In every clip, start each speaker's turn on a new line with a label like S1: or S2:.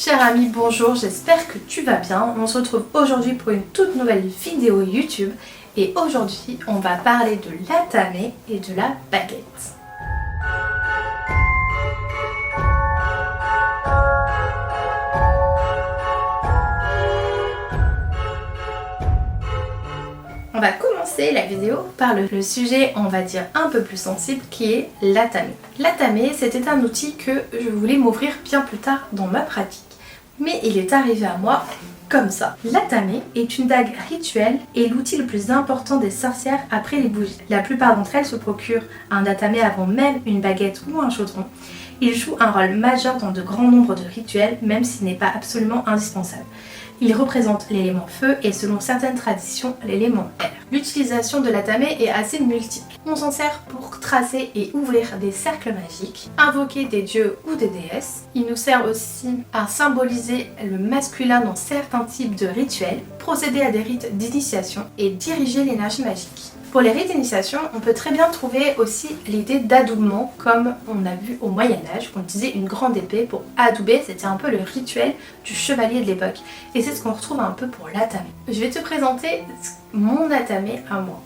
S1: Cher ami, bonjour, j'espère que tu vas bien. On se retrouve aujourd'hui pour une toute nouvelle vidéo YouTube et aujourd'hui on va parler de l'atame et de la baguette. On va commencer la vidéo par le sujet, on va dire, un peu plus sensible qui est l'atame. L'atame, c'était un outil que je voulais m'offrir bien plus tard dans ma pratique. Mais il est arrivé à moi comme ça. L'atame est une dague rituelle et l'outil le plus important des sorcières après les bougies. La plupart d'entre elles se procurent un atame avant même une baguette ou un chaudron. Il joue un rôle majeur dans de grands nombres de rituels, même s'il n'est pas absolument indispensable. Il représente l'élément feu et selon certaines traditions, l'élément air. L'utilisation de l'atame est assez multiple. On s'en sert pour tracer et ouvrir des cercles magiques, invoquer des dieux ou des déesses. Il nous sert aussi à symboliser le masculin dans certains types de rituels, procéder à des rites d'initiation et diriger l'énergie magique. Pour les rites d'initiation, on peut très bien trouver aussi l'idée d'adoubement, comme on a vu au Moyen-Âge, qu'on utilisait une grande épée pour adouber, c'était un peu le rituel du chevalier de l'époque. Et c'est ce qu'on retrouve un peu pour l'atame. Je vais te présenter mon atame à moi.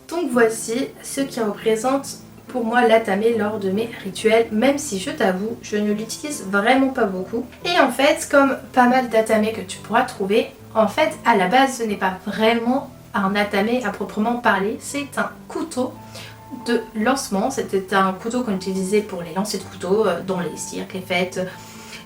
S1: Donc voici ce qui représente pour moi l'atame lors de mes rituels, même si je t'avoue, je ne l'utilise vraiment pas beaucoup. Et en fait, comme pas mal d'atame que tu pourras trouver, en fait, à la base, ce n'est pas vraiment un atame à proprement parler, c'est un couteau de lancement. C'était un couteau qu'on utilisait pour les lancers de couteaux dans les cirques, les fêtes.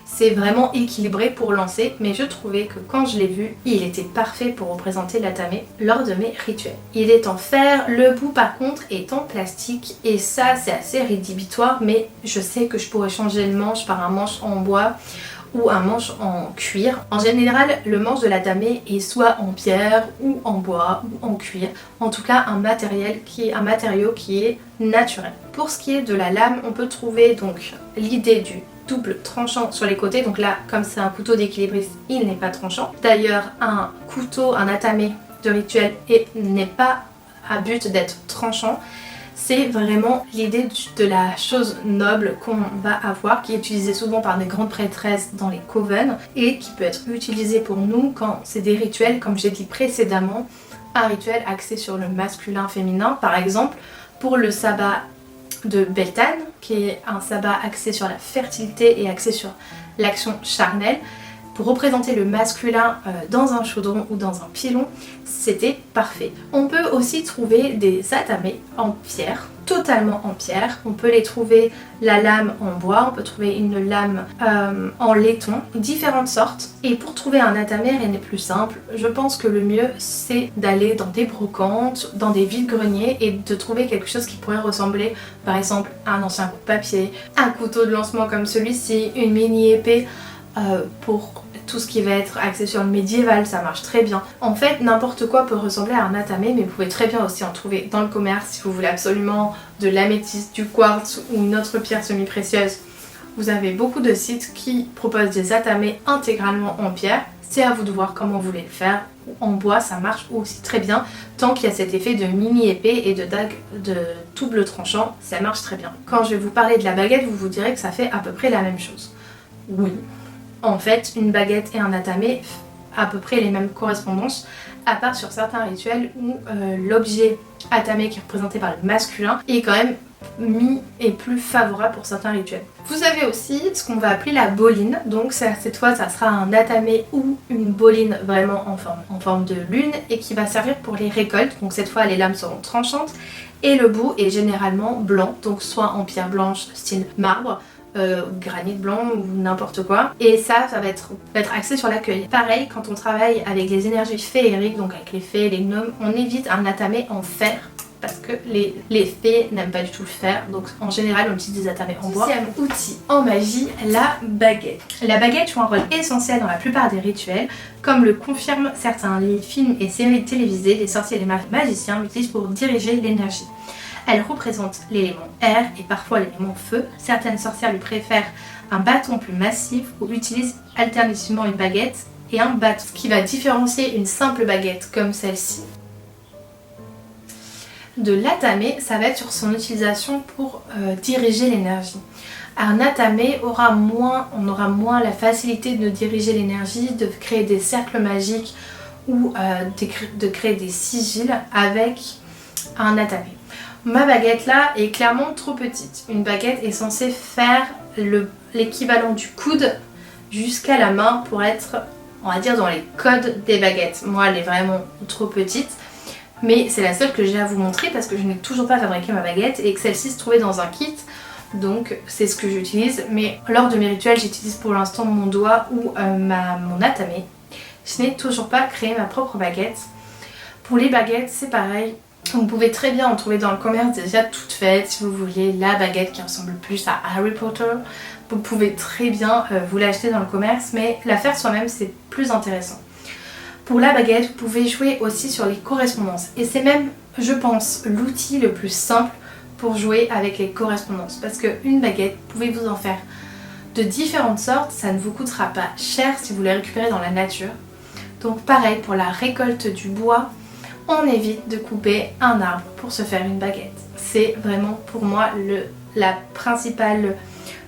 S1: C'est vraiment équilibré pour lancer, mais je trouvais que quand je l'ai vu, il était parfait pour représenter l'atame lors de mes rituels. Il est en fer, le bout par contre est en plastique et ça c'est assez rédhibitoire, mais je sais que je pourrais changer le manche par un manche en bois ou un manche en cuir. En général, le manche de l'atame est soit en pierre ou en bois ou en cuir. En tout cas, un matériau qui est naturel. Pour ce qui est de la lame, on peut trouver donc l'idée du double tranchant sur les côtés. Donc là, comme c'est un couteau d'équilibriste, il n'est pas tranchant. D'ailleurs, un couteau, un atame de rituel n'est pas à but d'être tranchant. C'est vraiment l'idée de la chose noble qu'on va avoir, qui est utilisée souvent par des grandes prêtresses dans les covens et qui peut être utilisée pour nous quand c'est des rituels, comme j'ai dit précédemment, un rituel axé sur le masculin féminin, par exemple pour le sabbat de Beltane, qui est un sabbat axé sur la fertilité et axé sur l'action charnelle. Pour représenter le masculin dans un chaudron ou dans un pilon, c'était parfait. On peut aussi trouver des atame en pierre, totalement en pierre. On peut les trouver la lame en bois, on peut trouver une lame en laiton, différentes sortes. Et pour trouver un atame, rien n'est plus simple. Je pense que le mieux c'est d'aller dans des brocantes, dans des vides-greniers et de trouver quelque chose qui pourrait ressembler par exemple à un ancien coupe-papier, un couteau de lancement comme celui-ci, une mini-épée pour tout ce qui va être axé sur le médiéval, ça marche très bien. En fait, n'importe quoi peut ressembler à un atame, mais vous pouvez très bien aussi en trouver dans le commerce si vous voulez absolument de l'améthyste, du quartz ou une autre pierre semi-précieuse. Vous avez beaucoup de sites qui proposent des atames intégralement en pierre. C'est à vous de voir comment vous voulez le faire. En bois, ça marche aussi très bien, tant qu'il y a cet effet de mini-épée et de dague de double tranchant, ça marche très bien. Quand je vais vous parler de la baguette, vous vous direz que ça fait à peu près la même chose. Oui. En fait, une baguette et un atame à peu près les mêmes correspondances, à part sur certains rituels où l'objet atame qui est représenté par le masculin est quand même mis et plus favorable pour certains rituels. Vous avez aussi ce qu'on va appeler la boline, donc cette fois ça sera un atame ou une boline vraiment en forme de lune et qui va servir pour les récoltes, donc cette fois les lames seront tranchantes et le bout est généralement blanc, donc soit en pierre blanche style marbre, granit blanc ou n'importe quoi, et ça va être axé sur l'accueil. Pareil, quand on travaille avec les énergies féeriques, donc avec les fées, les gnomes, on évite un atame en fer parce que les fées n'aiment pas du tout le fer, donc en général on utilise des atames en bois. Deuxième outil en magie, la baguette. La baguette joue un rôle essentiel dans la plupart des rituels, comme le confirment certains films et séries télévisées. Les sorciers et les magiciens l'utilisent pour diriger l'énergie. Elle représente l'élément air et parfois l'élément feu. Certaines sorcières lui préfèrent un bâton plus massif ou utilisent alternativement une baguette et un bâton. Ce qui va différencier une simple baguette comme celle-ci de l'atame, ça va être sur son utilisation pour diriger l'énergie.
S2: Un atame on aura moins la facilité de diriger l'énergie, de créer des cercles magiques ou de créer des sigils avec un atame. Ma baguette là est clairement trop petite. Une baguette est censée faire l'équivalent du coude jusqu'à la main pour être, on va dire, dans les codes des baguettes. Moi elle est vraiment trop petite, mais c'est la seule que j'ai à vous montrer parce que je n'ai toujours pas fabriqué ma baguette et que celle-ci se trouvait dans un kit. Donc c'est ce que j'utilise, mais lors de mes rituels j'utilise pour l'instant mon doigt ou mon atame. Je n'ai toujours pas créé ma propre baguette. Pour les baguettes c'est pareil, vous pouvez très bien en trouver dans le commerce déjà toute faite. Si vous voulez la baguette qui ressemble plus à Harry Potter, vous pouvez très bien vous l'acheter dans le commerce, mais la faire soi-même c'est plus intéressant. Pour la baguette vous pouvez jouer aussi sur les correspondances et c'est même, je pense, l'outil le plus simple pour jouer avec les correspondances, parce qu'une baguette, vous pouvez vous en faire de différentes sortes, ça ne vous coûtera pas cher si vous les récupérez dans la nature. Donc pareil, pour la récolte du bois, on évite de couper un arbre pour se faire une baguette. C'est vraiment pour moi la principale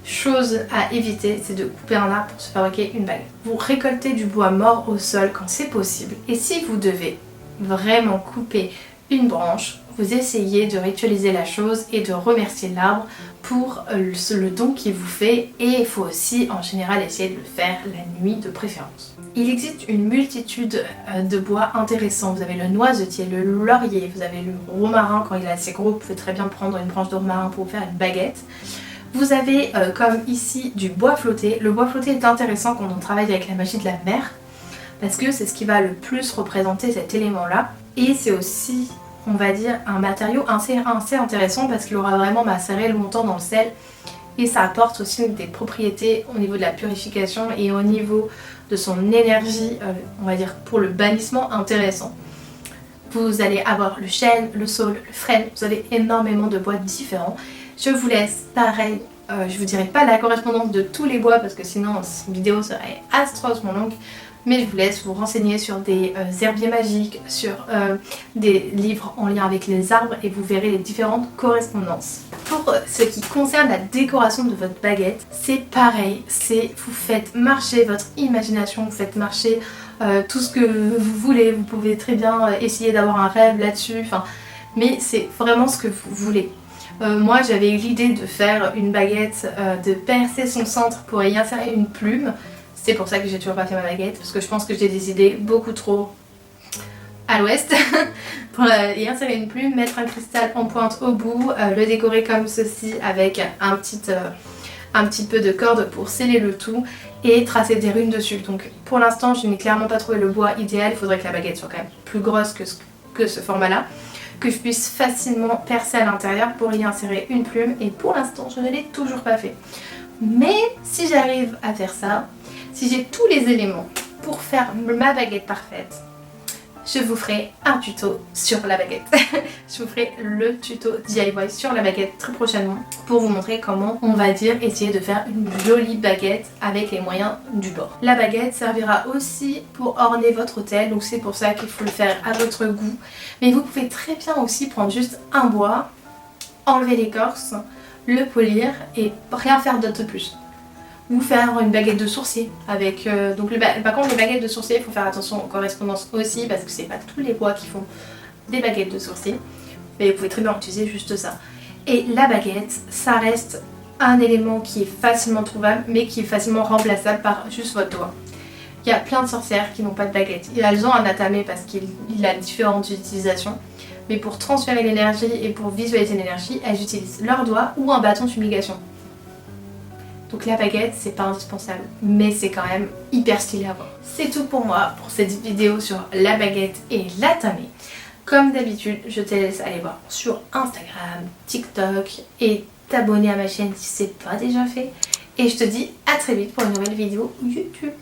S2: chose à éviter, c'est de couper un arbre pour se fabriquer une baguette. Vous récoltez du bois mort au sol quand c'est possible, et si vous devez vraiment couper une branche, vous essayez de ritualiser la chose et de remercier l'arbre pour le don qu'il vous fait, et il faut aussi en général essayer de le faire la nuit de préférence. Il existe une multitude de bois intéressants. Vous avez le noisetier, le laurier, vous avez le romarin quand il est assez gros, vous pouvez très bien prendre une branche de romarin pour faire une baguette. Vous avez comme ici du bois flotté. Le bois flotté est intéressant quand on travaille avec la magie de la mer parce que c'est ce qui va le plus représenter cet élément là, et c'est aussi, on va dire, un matériau assez intéressant parce qu'il aura vraiment macéré longtemps dans le sel et ça apporte aussi des propriétés au niveau de la purification et au niveau de son énergie, on va dire pour le bannissement, intéressant. Vous allez avoir le chêne, le saule, le frêne, vous avez énormément de bois différents. Je vous laisse, pareil, je vous dirai pas la correspondance de tous les bois parce que sinon cette vidéo serait atrocement longue, mais je vous laisse vous renseigner sur des herbiers magiques, sur des livres en lien avec les arbres et vous verrez les différentes correspondances. Pour ce qui concerne la décoration de votre baguette, c'est pareil, vous faites marcher votre imagination, vous faites marcher tout ce que vous voulez, vous pouvez très bien essayer d'avoir un rêve là-dessus, mais c'est vraiment ce que vous voulez. Moi j'avais eu l'idée de faire une baguette, de percer son centre pour y insérer une plume. C'est pour ça que j'ai toujours pas fait ma baguette, parce que je pense que j'ai des idées beaucoup trop à l'ouest. Pour y insérer une plume, mettre un cristal en pointe au bout, le décorer comme ceci avec un petit peu de corde pour sceller le tout et tracer des runes dessus. Donc pour l'instant je n'ai clairement pas trouvé le bois idéal, il faudrait que la baguette soit quand même plus grosse que ce format là, que je puisse facilement percer à l'intérieur pour y insérer une plume, et pour l'instant je ne l'ai toujours pas fait. Mais si j'arrive à faire ça, si j'ai tous les éléments pour faire ma baguette parfaite, je vous ferai un tuto sur la baguette. Je vous ferai le tuto DIY sur la baguette très prochainement pour vous montrer comment, on va dire, essayer de faire une jolie baguette avec les moyens du bord. La baguette servira aussi pour orner votre autel, donc c'est pour ça qu'il faut le faire à votre goût. Mais vous pouvez très bien aussi prendre juste un bois, enlever l'écorce, le polir et rien faire d'autre de plus. Ou faire une baguette de sourcier avec par contre les baguettes de sourcier, il faut faire attention aux correspondances aussi parce que c'est pas tous les bois qui font des baguettes de sourcier, mais vous pouvez très bien utiliser juste ça. Et la baguette, ça reste un élément qui est facilement trouvable mais qui est facilement remplaçable par juste votre doigt. Il y a plein de sorcières qui n'ont pas de baguette. Elles ont un atame parce qu'il a différentes utilisations, mais pour transférer l'énergie et pour visualiser l'énergie, elles utilisent leur doigt ou un bâton de fumigation. Donc la baguette, c'est pas indispensable, mais c'est quand même hyper stylé à voir. C'est tout pour moi pour cette vidéo sur la baguette et l'atame. Comme d'habitude, je te laisse aller voir sur Instagram, TikTok et t'abonner à ma chaîne si c'est pas déjà fait. Et je te dis à très vite pour une nouvelle vidéo YouTube.